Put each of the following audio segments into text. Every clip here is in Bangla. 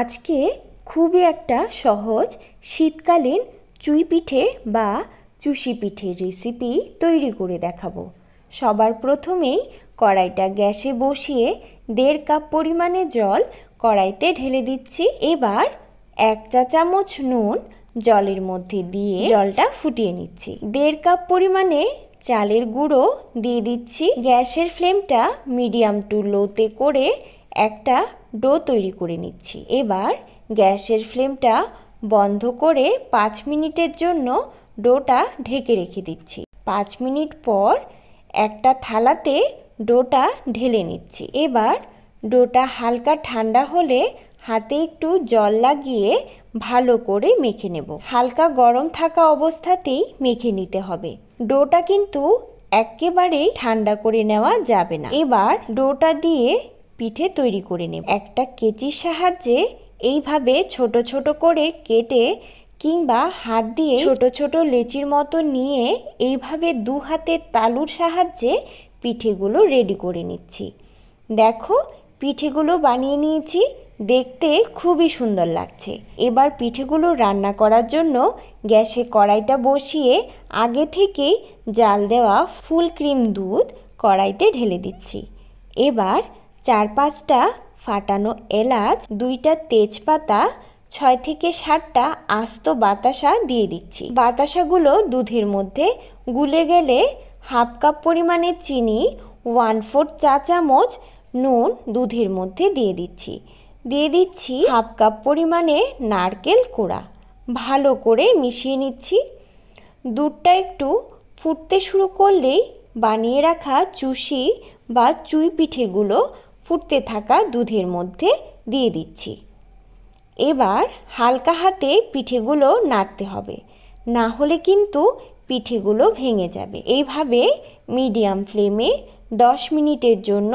আজকে খুবই একটা সহজ শীতকালীন চুই পিঠে বা চুষি পিঠের রেসিপি তৈরি করে দেখাবো। সবার প্রথমেই কড়াইটা গ্যাসে বসিয়ে 1.5 কাপ পরিমাণে জল কড়াইতে ঢেলে দিচ্ছি। এবার 1 চা চামচ নুন জলের মধ্যে দিয়ে জলটা ফুটিয়ে নিচ্ছি। 1.5 কাপ পরিমাণে চালের গুঁড়ো দিয়ে দিচ্ছি। গ্যাসের ফ্লেমটা মিডিয়াম টু লোতে করে একটা ডো তৈরি করে নিচ্ছি। এবার গ্যাসের ফ্লেমটা বন্ধ করে 5 মিনিটের জন্য ডোটা ঢেকে রেখে দিচ্ছি। 5 মিনিট পর একটা থালাতে ডোটা ঢেলে নিচ্ছি। এবার ডোটা হালকা ঠান্ডা হলে হাতে একটু জল লাগিয়ে ভালো করে মেখে নেব। হালকা গরম থাকা অবস্থাতেই মেখে নিতে হবে। ডোটা কিন্তু একেবারেই ঠান্ডা করে নেওয়া যাবে না। এবার ডোটা দিয়ে পিঠে তৈরি করে নেব। একটা কেচির সাহায্যে এইভাবে ছোট ছোট করে কেটে কিংবা হাত দিয়ে ছোট ছোট লেচির মতো নিয়ে এইভাবে 2 হাতের তালুর সাহায্যে পিঠেগুলো রেডি করে নিচ্ছি। দেখো পিঠেগুলো বানিয়ে নিয়েছি, দেখতে খুবই সুন্দর লাগছে। এবার পিঠেগুলো রান্না করার জন্য গ্যাসে কড়াইটা বসিয়ে আগে থেকেই জাল দেওয়া ফুল ক্রিম দুধ কড়াইতে ঢেলে দিচ্ছি। এবার 4-5টা ফাটানো এলাচ, 2টা তেজপাতা, 6 থেকে 7টা আস্ত বাতাসা দিয়ে দিচ্ছি। বাতাসাগুলো দুধের মধ্যে গুলে গেলে 1/2 কাপ পরিমাণে চিনি, 1/4 চা চামচ নুন দুধের মধ্যে দিয়ে দিচ্ছি। 1/2 কাপ পরিমাণে নারকেল কোড়া ভালো করে মিশিয়ে নিচ্ছি। দুধটা একটু ফুটতে শুরু করলেই বানিয়ে রাখা চুষি বা চুই পিঠেগুলো ফুটতে থাকা দুধের মধ্যে দিয়ে দিচ্ছি। এবার হালকা হাতে পিঠেগুলো নাড়তে হবে, না হলে কিন্তু পিঠেগুলো ভেঙে যাবে। এইভাবে মিডিয়াম ফ্লেমে 10 মিনিটের জন্য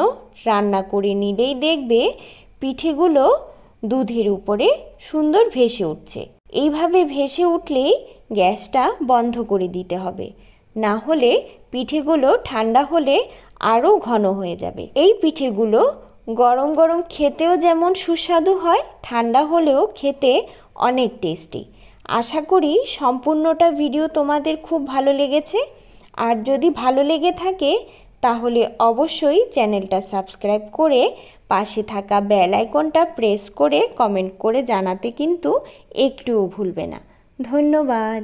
রান্না করে নিলেই দেখবে পিঠেগুলো দুধের উপরে সুন্দর ভেসে উঠছে। এইভাবে ভেসে উঠলেই গ্যাসটা বন্ধ করে দিতে হবে, না হলে পিঠেগুলো ঠান্ডা হলে আরও ঘন হয়ে যাবে। এই পিঠেগুলো গরম গরম খেতেও যেমন সুস্বাদু হয়, ঠান্ডা হলেও খেতে অনেক টেস্টি। আশা করি সম্পূর্ণটা ভিডিও তোমাদের খুব ভালো লেগেছে। আর যদি ভালো লেগে থাকে তাহলে অবশ্যই চ্যানেলটা সাবস্ক্রাইব করে পাশে থাকা বেল আইকনটা প্রেস করে কমেন্ট করে জানাতে কিন্তু একটুও ভুলবে না। ধন্যবাদ।